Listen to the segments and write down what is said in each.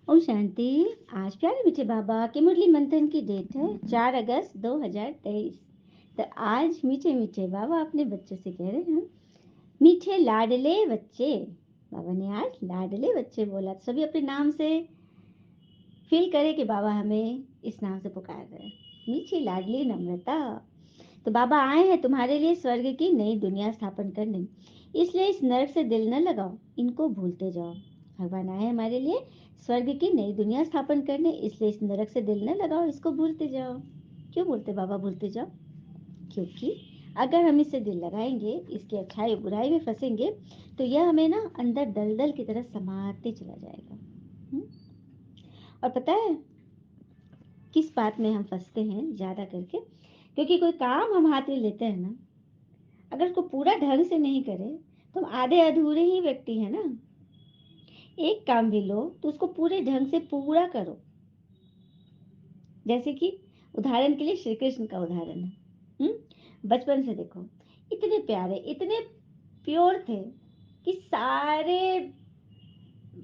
ओम शांति। आज प्यारे मीठे बाबा के मुरली मंथन की डेट है 4 अगस्त 2023। तो आज मीठे मीठे बाबा अपने बच्चों से कह रहे हैं, मीठे लाडले बच्चे। बाबा ने आज लाडले बच्चे बोला, तो सभी अपने नाम से फील करें कि बाबा हमें इस नाम से पुकार रहे हैं, मीठी लाडली नम्रता। तो बाबा आए हैं तुम्हारे लिए स्वर्ग की नई दुनिया स्थापन करने, इसलिए इस नरक से दिल न लगाओ, इनको भूलते जाओ। भगवान आए हमारे लिए स्वर्ग की नई दुनिया स्थापन करने, इसलिए इस नरक से दिल न लगाओ, इसको भूलते जाओ। क्यों बोलते बाबा भूलते जाओ? क्योंकि अगर हम इससे दिल लगाएंगे, इसकी अच्छाई बुराई में फंसेंगे, तो यह हमें ना अंदर दलदल की तरह समाते चला जाएगा। और पता है किस बात में हम फंसते हैं ज्यादा करके? क्योंकि कोई काम हम हाथ में लेते हैं ना, अगर उसको पूरा ढंग से नहीं करे तो हम आधे अधूरे ही व्यक्ति हैं ना। एक काम भी लो तो उसको पूरे ढंग से पूरा करो। जैसे कि उदाहरण के लिए श्री कृष्ण का उदाहरण है। बचपन से देखो, इतने प्यारे, इतने प्योर थे कि सारे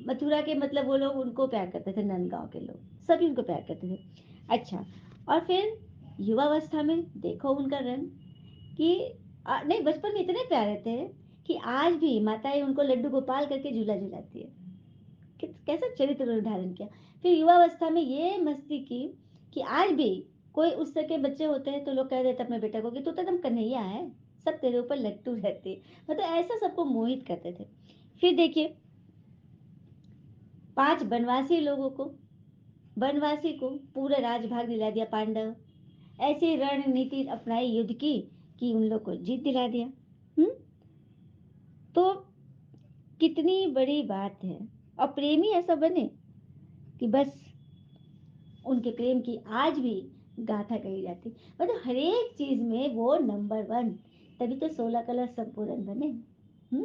मथुरा के, मतलब वो लोग उनको प्यार करते थे, नंदगांव के लोग सभी उनको प्यार करते थे। अच्छा, और फिर युवावस्था में देखो उनका रंग कि नहीं, बचपन में इतने प्यारे थे कि आज भी माताएं उनको लड्डू गोपाल करके झूला झुलाती है। कैसा चरित्र निर्धारण किया। फिर युवावस्था में ये मस्ती की कि आज भी कोई उस तरह के बच्चे होते हैं तो लोग कह देते अपने बेटे को कि तू तो एकदम कन्हैया है, सब तेरे ऊपर लट्टू रहते, मतलब ऐसा सबको मोहित करते थे। फिर देखिए, 5 बनवासी लोगों को, बनवासी को पूरा राजभाग दिला दिया पांडव। ऐसी रणनीति अपनाई युद्ध की कि उन लोग को जीत दिला दिया। हम्म तो कितनी बड़ी बात है। और प्रेमी ऐसा बने कि बस उनके प्रेम की आज भी गाथा कही जाती, मतलब हर एक चीज में वो नंबर 1। तभी तो 16 कलर संपूर्ण बने। हम्म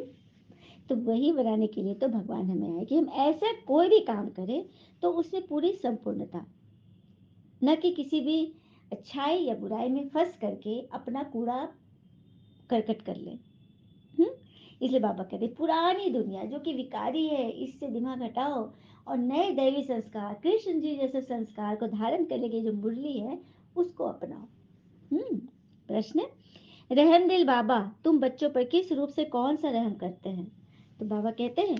तो वही बनाने के लिए तो भगवान हमें आए कि हम ऐसा कोई भी काम करें तो उसमें पूरी संपूर्णता, न कि किसी भी अच्छाई या बुराई में फंस करके अपना कूड़ा करकट कर ले। हम्म इसलिए बाबा कहते पुरानी दुनिया जो कि विकारी है, इससे दिमाग हटाओ और नए दैवी संस्कार, कृष्ण जी जैसे संस्कार को धारण करने की जो मुरली है उसको अपनाओ। हम्म प्रश्न, रहम दिल बाबा, तुम बच्चों पर किस रूप से कौन सा रहम करते हैं? तो बाबा कहते हैं,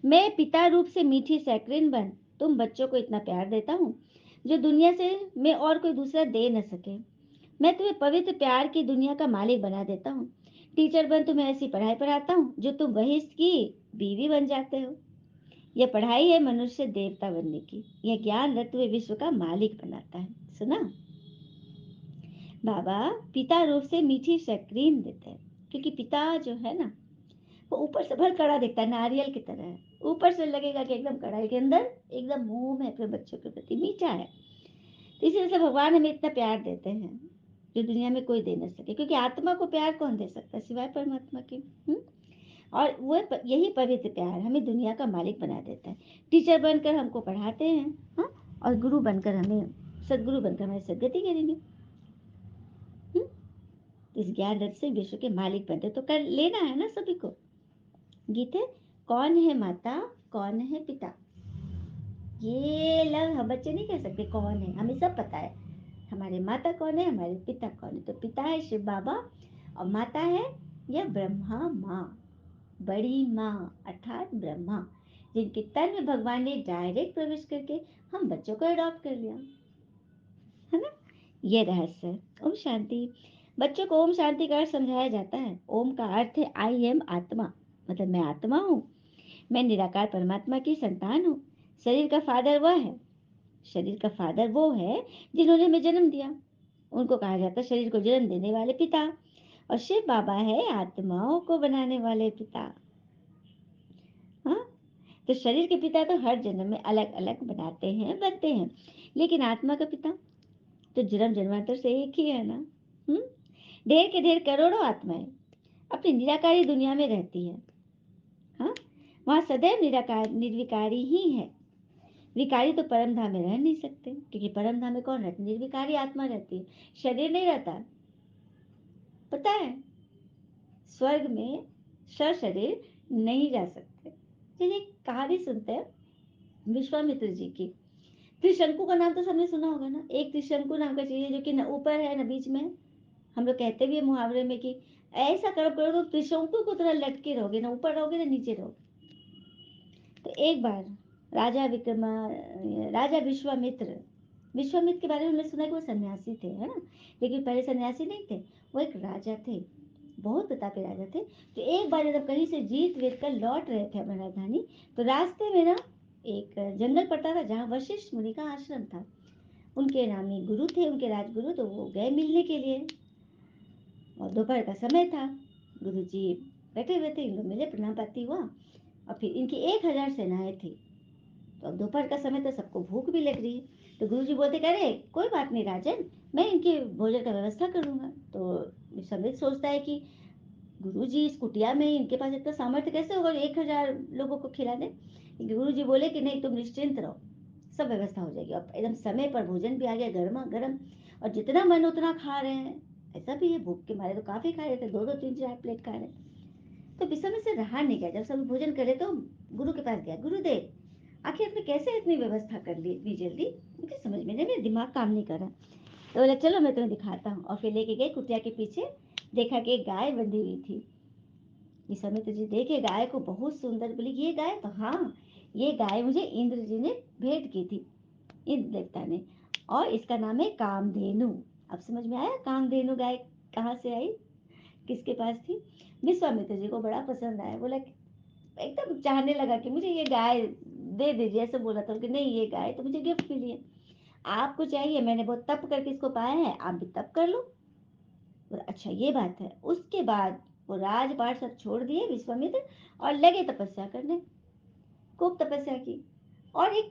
मैं पिता रूप से मीठी सैक्रिन बन तुम बच्चों को इतना प्यार देता हूँ जो दुनिया से मैं और कोई दूसरा दे न सके। मैं तुम्हें पवित्र प्यार की दुनिया का मालिक बना देता हूँ। टीचर बन तुम्हें ऐसी पढ़ाई पढ़ाता हूँ जो तुम वही की बीवी बन जाते हो। यह पढ़ाई है मनुष्य देवता बनने की, यह ज्ञान रत्न विश्व का मालिक बनाता है। सुना? बाबा पिता रूप से मीठी शक्रीन देते हैं, क्योंकि पिता जो है ना, वो ऊपर से भर कड़ा दिखता है, नारियल की तरह है। ऊपर से लगेगा कि एकदम कड़ाई के अंदर एकदम मोह है अपने बच्चों के प्रति, मीठा है। तो इसी वजह से भगवान हमें इतना प्यार देते हैं जो दुनिया में कोई दे न सके, क्योंकि आत्मा को प्यार कौन दे सकता है सिवाय परमात्मा के। और वो यही पवित्र प्यार हमें दुनिया का मालिक बना देता है। टीचर बनकर हमको पढ़ाते हैं, हाँ, और गुरु बनकर हमें, सदगुरु बनकर हमें सदगति करेंगे। इस ज्ञान रथ से विश्व के मालिक बनते, तो कर लेना है ना सभी को। गीत है, कौन है माता कौन है पिता, ये लग हम बच्चे नहीं कह सकते कौन है, हमें सब पता है। हमारे माता कौन है, हमारे पिता कौन है। तो पिता है शिव बाबा और माता है यह ब्रह्मा माँ, बड़ी माँ अर्थात ब्रह्मा, जिनके तन में भगवान ने डायरेक्ट प्रवेश करके हम बच्चों को अडॉप्ट कर लिया, है ना। ये रहस्य है। ओम शांति। बच्चों को ओम शांति का अर्थ समझाया जाता है। ओम का अर्थ है आई एम आत्मा, मतलब मैं आत्मा हूँ, मैं निराकार परमात्मा की संतान हूँ। शरीर का फादर वह है, शरीर का फादर वो है जिन्होंने हमें जन्म दिया, उनको कहा जाता है शरीर को जन्म देने वाले पिता। और शिव बाबा है आत्माओं को बनाने वाले पिता। हाँ, तो शरीर के पिता तो हर जन्म में अलग अलग बनाते हैं, बनते हैं, लेकिन आत्मा का पिता तो जन्म जन्मांतर से एक ही है ना। हम्म ढेर के ढेर करोड़ों आत्माएं अपनी निराकारी दुनिया में रहती है। हाँ, वहां सदैव निराकार निर्विकारी ही है। विकारी तो परम धाम में रह नहीं सकते, क्योंकि परम धाम में कौन रहता है? निर्विकारी आत्मा रहती है, शरीर नहीं रहता। पता है, स्वर्ग में सशरीर नहीं जा सकते। चलिए कहानी सुनते हैं। विश्वामित्र जी की। त्रिशंकु का नाम तो सबने सुना होगा ना, एक त्रिशंकु नाम का चीज है जो कि न ऊपर है न बीच में है। हम लोग कहते भी है मुहावरे में कि ऐसा कर्म करो तो त्रिशंकु की तरह लटके रहोगे, ना ऊपर रहोगे ना नीचे रहोगे। तो एक बार राजा विक्रमा राजा विश्वामित्र, विश्वामित्र के बारे में हमने सुना कि वो सन्यासी थे, है ना। लेकिन पहले सन्यासी नहीं थे, वो एक राजा थे, बहुत प्रतापी राजा थे। तो एक बार जब कहीं से जीत वीत कर लौट रहे थे अपनी राजधानी, तो रास्ते में ना एक जंगल पड़ता था जहाँ वशिष्ठ मुनि का आश्रम था। उनके नामी गुरु थे, उनके राजगुरु, तो वो गए मिलने के लिए। और दोपहर का समय था, गुरु जी बैठे हुए थे, इन लोग मिले, प्रणाम पाती हुआ। और फिर इनकी 1000 सेनाएं थी। तो अब दोपहर का समय, तो सबको भूख भी लग रही है। तो गुरु जी बोलते, कह रहे कोई बात नहीं राजन, मैं इनके भोजन का व्यवस्था करूंगा। तो विश्वामित्र सोचता है कि गुरु जी इस कुटिया में, इनके पास इतना सामर्थ्य कैसे होगा 1000 लोगों को खिला दे। गुरु जी बोले कि नहीं, तुम निश्चिंत रहो, सब व्यवस्था हो जाएगी। अब एकदम समय पर भोजन भी आ गया गर्मा गर्म, और जितना मन उतना खा रहे हैं। ऐसा भी है, भूख के मारे तो काफी खा रहे थे, 2-2 3-4 प्लेट खा रहे। तो विश्वामित्र से रहा नहीं गया, जब सब भोजन करे तो गुरु के पास गया, गुरुदेव आखिर आपने कैसे इतनी व्यवस्था कर ली इतनी जल्दी, मुझे समझ में नहीं, मेरा दिमाग काम नहीं कर रहा। तो बोला चलो मैं तुम्हें दिखाता हूँ, और फिर लेके गए कुटिया के पीछे। देखा कि एक गाय बंधी हुई थी। विश्वामित्र जी देखे गाय को, बहुत सुंदर, बोली ये गाय, तो हाँ ये गाय मुझे इंद्र जी ने भेंट की थी, इंद्र देवता ने, और इसका नाम है कामधेनु। अब समझ में आया कामधेनु गाय कहाँ से आई, किसके पास थी। विश्वामित्र जी को बड़ा पसंद आया, बोला एकदम चाहने लगा कि मुझे ये गाय दे दीजिए, ऐसे बोला था कि नहीं ये गाय तो मुझे गिफ्ट मिली है, आपको चाहिए, मैंने बहुत तप करके इसको पाया है, आप भी तप कर लो। बोला अच्छा ये बात है। उसके बाद वो राजपाट सब छोड़ दिए विश्वामित्र, और लगे तपस्या करने, खूब तपस्या की। और एक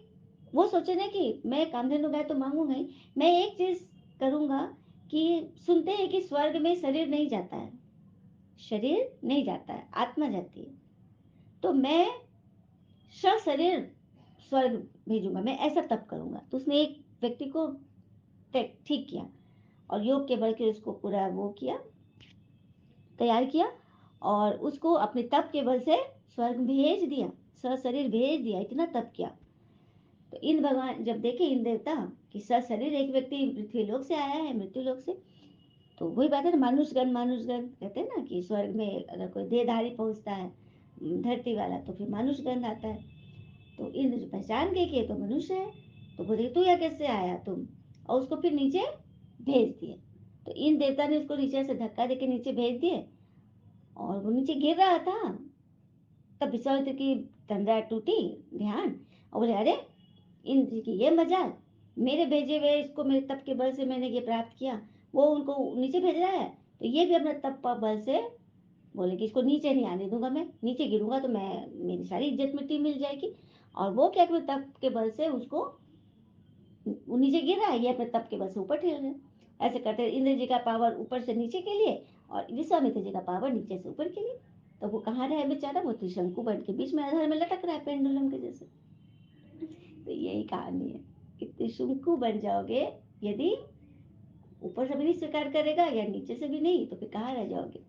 वो सोचे ना कि मैं कामधेनु गाय तो मांगूंगा ही, मैं एक चीज करूंगा कि सुनते हैं कि स्वर्ग में शरीर नहीं जाता है, शरीर नहीं जाता है, आत्मा जाती है। तो मैं सशरीर स्वर्ग भेजूंगा, मैं ऐसा तप करूंगा। तो उसने एक व्यक्ति को ठीक किया, और योग के बल के उसको पूरा वो किया, तैयार किया, और उसको अपने तप के बल से स्वर्ग भेज दिया, सशरीर भेज दिया, इतना तप किया। तो इन भगवान जब देखे इन देवता कि सशरीर एक व्यक्ति पृथ्वी लोक से आया है, मृत्यु लोक से, तो वही बात है ना, मानुषगण मानुषगण कहते हैं ना कि स्वर्ग में अगर कोई देहधारी पहुंचता है धरती वाला, तो फिर मानुषगण आता है। तो इंद्र जो पहचान गए कि ये तो मनुष्य है, तो बोले तू यहाँ कैसे आया तुम, और उसको फिर नीचे भेज दिए। तो इन देवता ने उसको नीचे से धक्का देके नीचे भेज दिए, और वो नीचे गिर रहा था। तब विश्वामित्र की तंद्रा टूटी, ध्यान, और बोले अरे इंद्र की ये मजाल, मेरे भेजे हुए इसको मेरे तप के बल से मैंने ये प्राप्त किया, वो उनको नीचे भेज रहा है, तो ये भी अपना तप का बल से बोले कि इसको नीचे नहीं आने दूंगा, मैं नीचे गिरूंगा तो मैं मेरी सारी इज्जत मिट्टी मिल जाएगी। और वो क्या अपने तप के बल से उसको, वो नीचे गिर रहा है, ये अपने तप के बल से ऊपर ठेल रहे हैं। ऐसे करते इंद्र जी का पावर ऊपर से नीचे के लिए, और विश्वामित्र जी का पावर नीचे से ऊपर के लिए। तो वो कहाँ रहे बेचारा, वो त्रिशंकु बन के बीच में आधार में लटक रहा है पेंडुलम के जैसे। तो यही कहानी है कि त्रिशंकु बन जाओगे यदि ऊपर से भी नहीं स्वीकार करेगा, या नीचे से भी नहीं, तो फिर कहाँ रह जाओगे,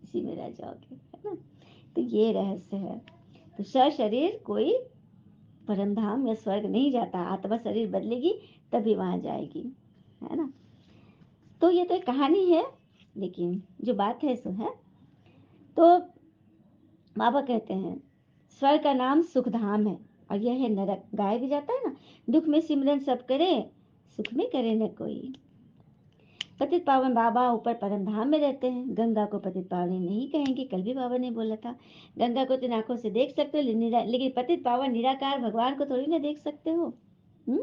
इसी में रह जाओगे, है ना। तो ये रहस्य है। तो सशरीर कोई परम धाम या स्वर्ग नहीं जाता, आत्मा शरीर बदलेगी तभी वहां जाएगी, है ना। तो ये तो एक कहानी है, लेकिन जो बात है सो है। तो बाबा कहते हैं स्वर्ग का नाम सुखधाम है, और यह है नरक। गाया भी जाता है ना, दुख में सिमरन सब करे, सुख में करे न कोई। पतित पावन बाबा ऊपर परम धाम में रहते हैं, गंगा को पतित पावनी नहीं कहेंगे, कल भी बाबा ने बोला था। गंगा को तो आंखों से देख सकते हो, लेकिन पतित पावन निराकार भगवान को थोड़ी ना देख सकते हो। हम्म।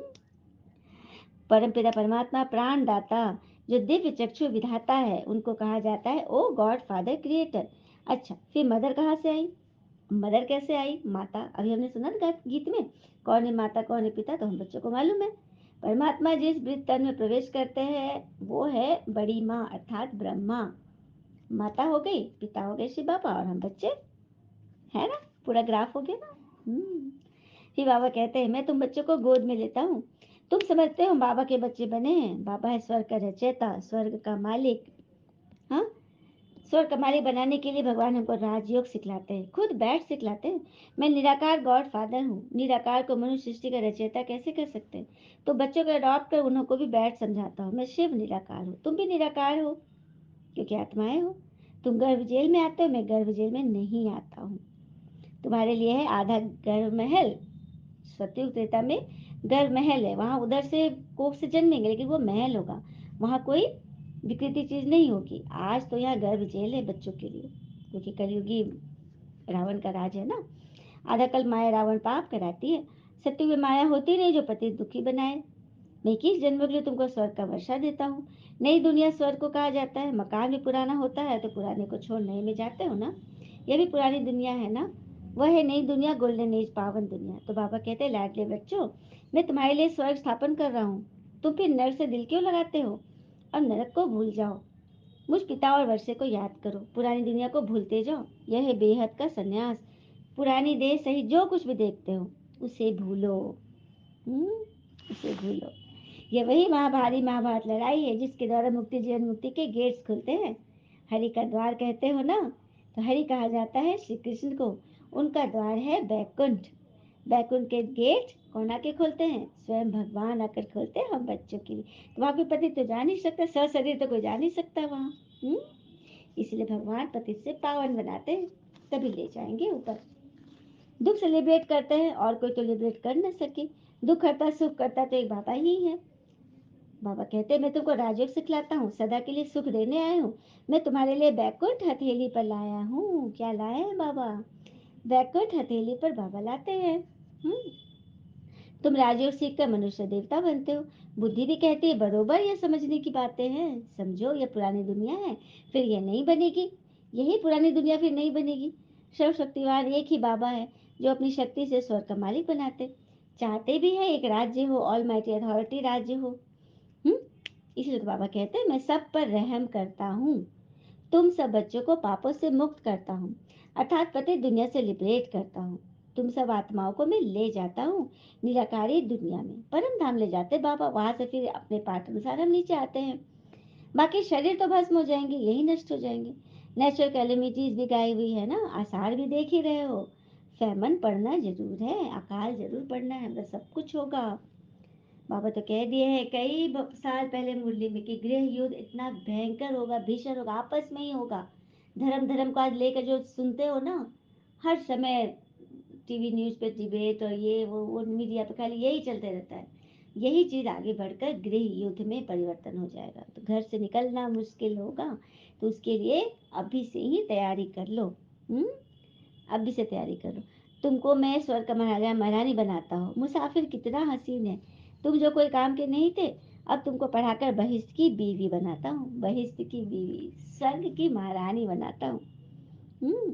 परम पिता परमात्मा प्राण दाता, जो दिव्य चक्षु विधाता है, उनको कहा जाता है ओ गॉड फादर क्रिएटर। अच्छा, फिर मदर कहाँ से आई, मदर कैसे आई, माता, अभी हमने सुना ना गीत में, कौन है माता कौन है पिता, तो हम बच्चों को मालूम है। परमात्मा जिस वृत्त तन में प्रवेश करते हैं वो है बड़ी माँ अर्थात ब्रह्मा। माता हो गई, पिता हो गए शिव बाबा, और हम बच्चे, है ना, पूरा ग्राफ हो गया ना। फिर बाबा कहते हैं मैं तुम बच्चों को गोद में लेता हूँ, तुम समझते हो बाबा के बच्चे बने हैं, बाबा है स्वर्ग का रचयिता, स्वर्ग का मालिक। हाँ, स्वर्ग कमाली बनाने के लिए भगवान हमको राजयोग सिखलाते हैं, खुद बैठ सिखलाते हैं। मैं निराकार गॉड फादर हूँ, निराकार को मनुष्य सृष्टि का रचयिता कैसे कर सकते हैं? तो बच्चों को अडॉप्ट कर उन्हों को भी बैठ समझाता हूँ, मैं शिव निराकार हूँ, तुम भी निराकार हो क्योंकि आत्माएं हो। तुम गर्भ जेल में आते हो, मैं गर्भ जेल में नहीं आता हूँ। तुम्हारे लिए है आधा गर्भ महल। सतयुग त्रेता में गर्भ महल है, वहां उधर से कोख से जन्मेंगे लेकिन वो महल होगा, वहां कोई विकृति चीज नहीं होगी। आज तो यहाँ गर्भ जेल है बच्चों के लिए, क्योंकि कलयुगी रावण का राज है ना। आधा कल माया रावण पाप कराती है, सत्युग में माया होती नहीं जो पति दुखी बनाए। मैं 21 जन्मों के लिए तुमको स्वर्ग का वर्षा देता हूँ। नई दुनिया स्वर्ग को कहा जाता है। मकान भी पुराना होता है तो पुराने को छोड़ नए में जाते हो ना, यह भी पुरानी दुनिया है ना। वह है नई दुनिया, गोल्डन एज, पावन दुनिया। तो बाबा कहते हैं, लाडले बच्चों, मैं तुम्हारे लिए स्वर्ग स्थापन कर रहा हूँ, तुम फिर नरक से दिल क्यों लगाते हो? और नरक को भूल जाओ, मुझ पिता और वर्षे को याद करो, पुरानी दुनिया को भूलते जाओ। यह है बेहद का सन्यास। पुरानी देह सहित जो कुछ भी देखते हो उसे भूलो। हम्म, उसे भूलो। ये वही महाभारी महाभारत लड़ाई है जिसके द्वारा मुक्ति, जीवन मुक्ति के गेट्स खुलते हैं। हरि का द्वार कहते हो ना, तो हरि कहा जाता है श्री कृष्ण को। उनका द्वार है बैकुंठ। बैकुंठ के गेट कौन आके खोलते हैं? स्वयं भगवान आकर खोलते हैं हम बच्चों के लिए। तो वहां कोई पति तो जा नहीं सकता, सशरीर तो कोई जा नहीं सकता वहां। इसलिए भगवान पति से पावन बनाते हैं, तभी ले जाएंगे ऊपर। दुख से लिबरेट करते हैं और कोई तो लिबरेट कर न सके। दुख करता सुख करता तो एक बाबा ही है। बाबा कहते हैं, मैं तुमको राजयोग सिखलाता हूँ, सदा के लिए सुख देने आया हूँ। मैं तुम्हारे लिए बैकुंठ हथेली पर लाया हूँ। क्या लाए हैं बाबा? बैकुंठ हथेली पर बाबा लाते हैं। हम्म, तुम राजयोग सीख कर मनुष्य देवता बनते हो। बुद्धि भी कहती है बरोबर, ये समझने की बातें हैं। समझो, ये पुरानी दुनिया है, फिर ये नहीं बनेगी। यही पुरानी दुनिया फिर नहीं बनेगी। सर्वशक्तिवान एक ही बाबा है जो अपनी शक्ति से स्वर्ग का मालिक बनाते चाहते भी है, एक राज्य हो, ऑल माइटी अथॉरिटी राज्य हो। हम्म, इसलिए तो बाबा कहते हैं, मैं सब पर रहम करता हूँ, तुम सब बच्चों को पापों से मुक्त करता हूँ, अर्थात पति दुनिया से लिबरेट करता हूँ। तुम सब आत्माओं को मैं ले जाता हूँ निराकारी दुनिया में, परम धाम ले जाते बाबा। वहां से फिर अपने पाठ अनुसार हम नीचे आते हैं। बाकी शरीर तो भस्म हो जाएंगे, यही नष्ट हो जाएंगे। नेचुरल कैलेमिटीज भी गाई हुई है ना, आसार भी देख ही रहे हो। फैमन पड़ना जरूर है, अकाल जरूर पड़ना है, बस सब कुछ होगा। बाबा तो कह दिए हैं कई साल पहले मुरली में कि गृह युद्ध इतना भयंकर होगा, भीषण होगा, आपस में ही होगा। धर्म धर्म को आज लेकर जो सुनते हो ना, हर समय टीवी न्यूज पे डिबेट और ये वो मीडिया पे खाली यही चलते रहता है। यही चीज आगे बढ़कर गृह युद्ध में परिवर्तन हो जाएगा। तो घर से निकलना मुश्किल होगा, तो उसके लिए अभी से ही तैयारी कर लो। हम्म, अभी से तैयारी करो। तुमको मैं स्वर्ग का महाराजा महारानी बनाता हूँ। मुसाफिर कितना हसीन है, तुम जो कोई काम के नहीं थे, अब तुमको पढ़ाकर बहिष्ठ की बीवी बनाता हूँ। बहिष्ठ की बीवी, स्वर्ग की महारानी बनाता हूँ। हम्म,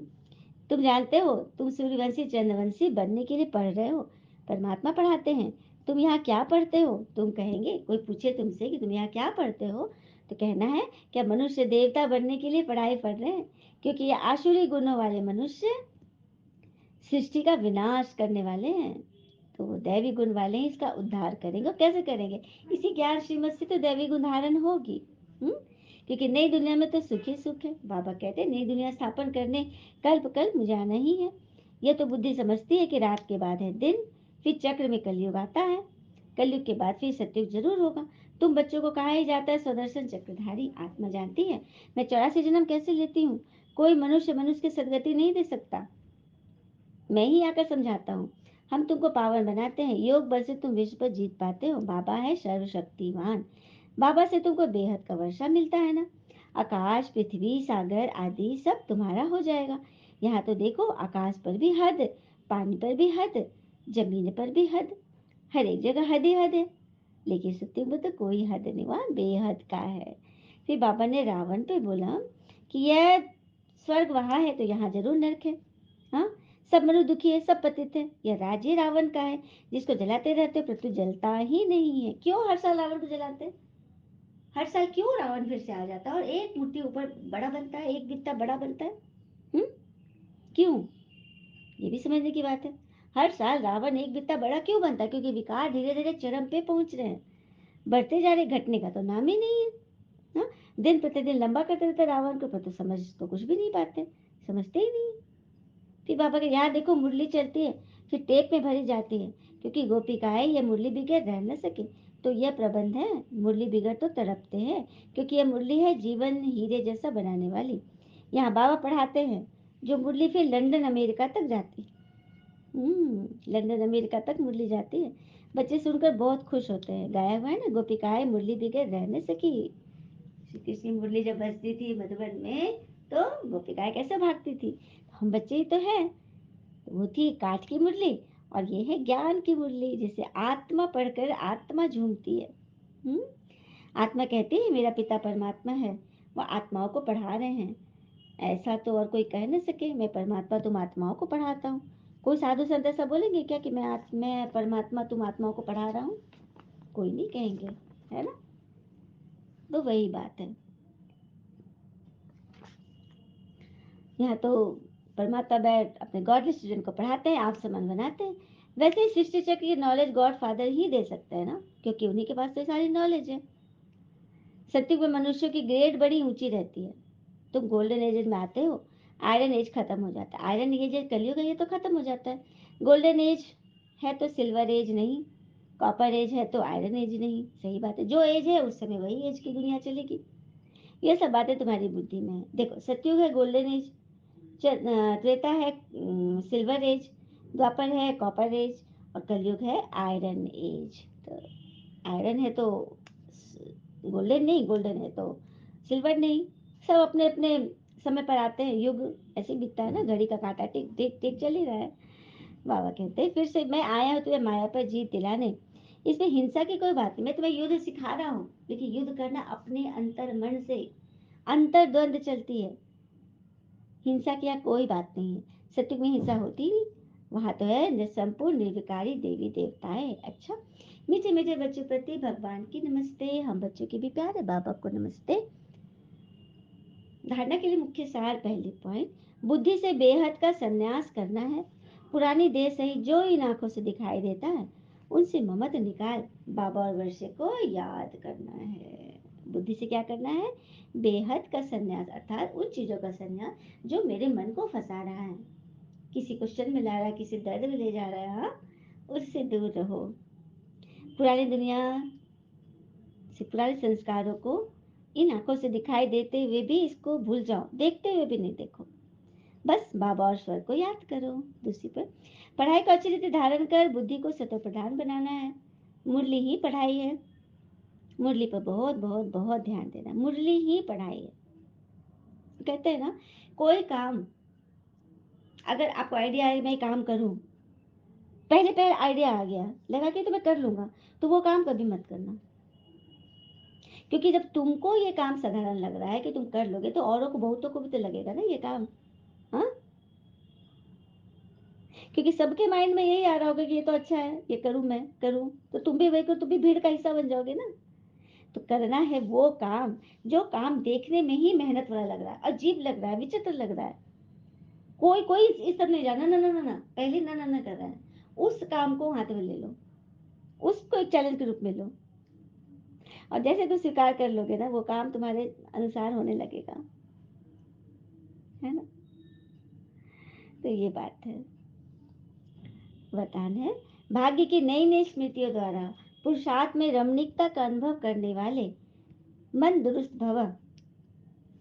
तुम जानते हो, तुम सूर्यवंशी चंद्रवंशी बनने के लिए पढ़ रहे हो, परमात्मा पढ़ाते हैं। तुम यहाँ क्या पढ़ते हो? तुम कहेंगे, कोई पूछे तुमसे कि तुम यहाँ क्या पढ़ते हो, तो कहना है क्या मनुष्य देवता बनने के लिए पढ़ाई पढ़ रहे हैं, क्योंकि ये आसुरी गुणों वाले मनुष्य सृष्टि का विनाश करने वाले हैं। तो वो दैवी गुण वाले हैं, इसका उद्धार करेंगे। और कैसे करेंगे? इसी ज्ञान श्रीमत से तो दैवी गुण धारण होगी। क्योंकि नई दुनिया में तो सुख ही सुख है। बाबा कहते हैं नई दुनिया स्थापन करने कल्प कल्प मुझे आना ही है। यह तो बुद्धि समझती है कि रात के बाद है दिन, फिर चक्र में कलयुग आता है, कलयुग के बाद फिर सतयुग जरूर होगा। तुम बच्चों को कहा ही जाता है स्वदर्शन चक्रधारी। आत्मा जानती है मैं 84 जन्म कैसे लेती हूँ। कोई मनुष्य मनुष्य की सदगति नहीं दे सकता, मैं ही आकर समझाता हूँ। हम तुमको पावन बनाते हैं, योग बल से तुम विश्व पर जीत पाते हो। बाबा है सर्वशक्तिमान। बाबा से तुमको बेहद का वर्षा मिलता है ना। आकाश पृथ्वी सागर आदि सब तुम्हारा हो जाएगा। यहाँ तो देखो, आकाश पर भी हद, पानी पर भी हद, जमीन पर भी हद, हर एक जगह हद ही हद है। लेकिन सत्युग में तो कोई हद नहीं, वहाँ बेहद का है। फिर बाबा ने रावण पे बोला कि यह स्वर्ग वहां है तो यहाँ जरूर नरक है। हाँ, सब मनुष्य दुखी है, सब पतित है। यह राज्य रावण का है जिसको जलाते रहते हो, परंतु जलता ही नहीं है। क्यों हर साल रावण को जलाते? हर साल क्यों रावण फिर से आ जाता है और एक मूर्ति ऊपर बड़ा बनता है, एक बित्ता बड़ा बनता है? हम्म, क्यों? ये भी समझने की बात है। हर साल रावण एक बित्ता बड़ा क्यों बनता है? क्योंकि विकार धीरे धीरे चरम पे पहुंच रहे हैं, बढ़ते जा रहे, घटने का तो नाम ही नहीं है। हाँ, दिन प्रतिदिन लंबा करते रहते रावण को, पर तो समझ तो कुछ भी नहीं पाते, समझते ही नहीं। फिर बाबा के यहाँ देखो मुरली चलती है, फिर टेप में भरी जाती है, क्योंकि गोपिकाएं ये मुरली बिगड़ रह न सके। तो यह प्रबंध है, मुरली बिगड़ तो तड़पते हैं, क्योंकि यह मुरली है जीवन हीरे जैसा बनाने वाली। यहाँ बाबा पढ़ाते हैं, जो मुरली फिर लंदन अमेरिका तक जाती। लंदन अमेरिका तक मुरली जाती है। बच्चे सुनकर बहुत खुश होते हैं। गाया हुआ है ना, गोपिकाएं मुरली बिगड़ रह न सकी। श्री कृष्ण की मुरली जब बजती थी मधुबन में, तो गोपिकाएं कैसे भागती थी। हम बच्चे ही तो हैं। वो थी काठ की मुरली, और ये है ज्ञान की मुरली, जिसे आत्मा पढ़कर आत्मा झूमती है। हम्म आत्मा कहती है मेरा पिता परमात्मा है, वो आत्माओं को पढ़ा रहे हैं। ऐसा तो और कोई कह न सके, मैं परमात्मा तुम आत्माओं को पढ़ाता हूँ। कोई साधु संत ऐसा बोलेंगे क्या कि मैं परमात्मा तुम आत्माओं को पढ़ा रहा हूँ? कोई नहीं कहेंगे, है ना। तो वही बात है। यहाँ तो परमात्मा बैठ अपने गॉडली स्टूडेंट को पढ़ाते हैं, आप समान बनाते हैं। वैसे ही सृष्टि चक्र की नॉलेज गॉड फादर ही दे सकते हैं ना, क्योंकि उन्हीं के पास तो सारी नॉलेज है। सत्युग में मनुष्यों की ग्रेड बड़ी ऊंची रहती है। तुम गोल्डन एज में आते हो, आयरन एज खत्म हो जाता है। आयरन एज कलयुग है, ये तो खत्म हो जाता है। गोल्डन एज है तो सिल्वर एज नहीं, कॉपर एज है तो आयरन एज नहीं। सही बात है, जो एज है उस समय वही एज की दुनिया चलेगी। ये सब बातें तुम्हारी बुद्धि में है। देखो, सत्युग है गोल्डन एज, त्रेता है सिल्वर एज, द्वापर है कॉपर एज, और कलयुग है आयरन एज। तो आयरन है तो गोल्डन नहीं, गोल्डन है तो सिल्वर नहीं। सब अपने अपने समय पर आते हैं। युग ऐसे बीतता है ना, घड़ी का कांटा टिक टिक टिक चल ही रहा है। बाबा कहते हैं फिर से मैं आया हूँ तुम्हें माया पर जीत दिलाने। इसमें हिंसा की कोई बात नहीं, मैं तुम्हें युद्ध सिखा रहा हूँ, लेकिन युद्ध करना अपने अंतर मन से। अंतर द्वंद चलती है, हिंसा की यहाँ कोई बात नहीं है। सत्युग में हिंसा होती नहीं, वहां तो है संपूर्ण निर्विकारी देवी देवताएं। अच्छा, मीठे मीठे बच्चों प्रति भगवान की नमस्ते। हम बच्चों के भी प्यारे बाबा को नमस्ते। धारणा के लिए मुख्य सार, पहले पॉइंट, बुद्धि से बेहद का संन्यास करना है। पुरानी देह सही जो इन आंखों से दिखाई देता है, उनसे ममत निकाल बाबा और वर्षे को याद करना है। बुद्धि से क्या करना है? बेहद का संन्यास, अर्थात उन चीजों का संन्यास जो मेरे मन को फंसा रहा है, किसी क्वेश्चन में ला रहा है, किसी दर्द में ले जा रहा है, हाँ, उससे दूर रहो। पुरानी दुनिया से, पुराने संस्कारों को इन आंखों से दिखाई देते हुए भी इसको भूल जाओ, देखते हुए भी नहीं देखो, बस बाबा और स्वर को याद करो। दूसरी पर, पढ़ाई को अच्छी रीति धारण कर बुद्धि को सतो प्रधान बनाना है। मुरली ही पढ़ाई है, मुरली पर बहुत बहुत बहुत ध्यान देना। मुरली ही पढ़ाई है। कहते हैं ना, कोई काम अगर आपको आइडिया है मैं काम करूं, पहले पहले आइडिया आ गया, लगा कि तो मैं कर लूंगा, तो वो काम कभी मत करना। क्योंकि जब तुमको ये काम साधारण लग रहा है कि तुम कर लोगे, तो औरों को, बहुतों को भी तो लगेगा ना ये काम। हाँ, क्योंकि सबके माइंड में यही आ रहा होगा कि ये तो अच्छा है, ये करूं, मैं करूं, तो तुम भी वही करो, तुम भी भीड़ का हिस्सा बन जाओगे ना। तो करना है वो काम, जो काम देखने में ही मेहनत वाला लग रहा है, अजीब लग रहा है, विचित्र लग रहा है। कोई कोई इस तरह नहीं जाना, ना ना ना ना, पहले ना ना ना कर रहा है, उस काम को हाथ में ले लो, उसको एक चैलेंज के रूप में लो, और जैसे तुम स्वीकार कर लोगे ना, वो काम तुम्हारे अनुसार होने लगेगा, है ना। तो ये बात है। वरदान है, भाग्य की नई नई स्मृतियों द्वारा पुरुषार्थ में रमणीकता का अनुभव करने वाले मन दुरुस्त भव।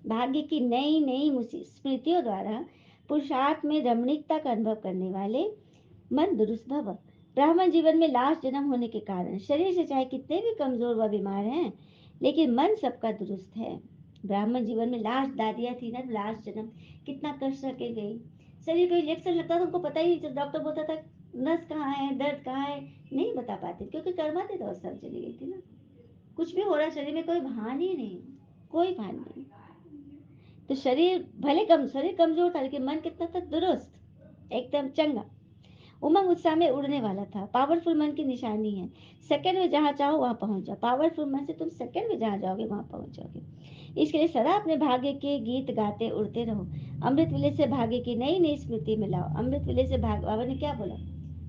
भाग्य की नई नई स्मृतियों द्वारा पुरुषार्थ में रमणीकता का अनुभव करने वाले मन दुरुस्त भव। ब्राह्मण जीवन में लास्ट जन्म होने के कारण शरीर से चाहे कितने भी कमजोर व बीमार हैं, लेकिन मन सबका दुरुस्त है। ब्राह्मण जीवन में लास्ट दादियाँ थी ना, लास्ट जन्म कितना कष्ट सके गई। शरीर को इंजेक्शन लगता था, उनको पता ही नहीं, डॉक्टर बोलता था नस कहाँ है, दर्द कहाँ है, नहीं बता पाते, क्योंकि कर्माती तो सब चली गई थी ना। कुछ भी हो रहा शरीर में, कोई भान ही नहीं, कोई भान नहीं। तो शरीर भले शरीर कमजोर था, लेकिन मन कितना था दुरुस्त, एकदम चंगा, उमंग उत्साह में उड़ने वाला था। पावरफुल मन की निशानी है, सेकंड में जहाँ चाहो वहां पहुंच जाओ। पावरफुल मन से तुम सेकंड में जहाँ जाओगे वहां पहुंच जाओगे। इसके लिए सदा अपने भाग्य के गीत गाते उड़ते रहो। अमृत विले से भाग्य की नई नई स्मृति में लाओ। अमृत विले से भाग, बाबा ने क्या बोला,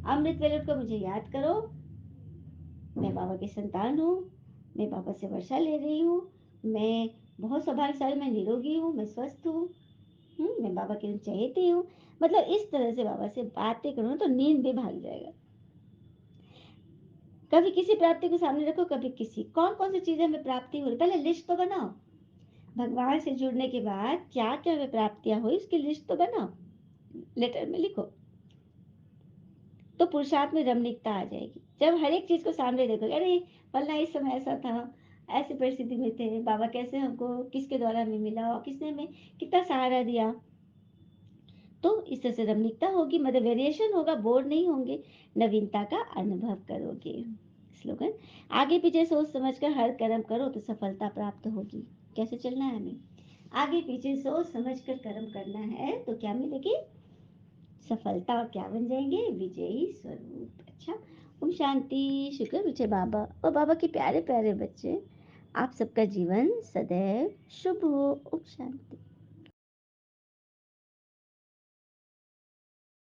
अमृत वेले को मुझे याद करो, मैं बाबा की संतान हूँ, मैं बाबा से वर्षा ले रही हूँ, मैं बहुत सौभाग्यशाली, मैं निरोगी हूँ, मैं स्वस्थ हूँ, मैं बाबा की चहेती हूँ। मतलब इस तरह से बाबा से बातें करो तो नींद भी भाग जाएगा। कभी किसी प्राप्ति को सामने रखो, कभी किसी। कौन-कौन सी चीज़ें हमें प्राप्ति हो रही, पहले लिस्ट तो बनाओ। भगवान से जुड़ने के बाद क्या-क्या हमें प्राप्तियाँ हुई उसकी लिस्ट तो बनाओ, लेटर में लिखो। तो पुरुषार्थ में रमणीकता आ जाएगी। जब हर एक चीज़ को सामने देखोगे, अरे! फलाना इस समय ऐसा था, ऐसी परिस्थिति में थे, बाबा कैसे हमको किसके द्वारा हमें मिला और किसने हमें कितना सहारा दिया। तो इस तरह से रमणीकता होगी, मतलब वेरिएशन होगा, बोर नहीं होंगे, नवीनता का अनुभव करोगे। स्लोगन, आगे पीछे सोच समझ कर हर कर्म करो तो सफलता प्राप्त होगी। कैसे चलना है हमें? आगे पीछे सोच समझ कर कर्म करना है तो क्या मिलेगी? सफलता। और क्या बन जाएंगे? विजयी स्वरूप। अच्छा, ओम शांति। शुक्र विजय बाबा और बाबा के प्यारे प्यारे बच्चे, आप सबका जीवन सदैव शुभ हो। ओम शांति।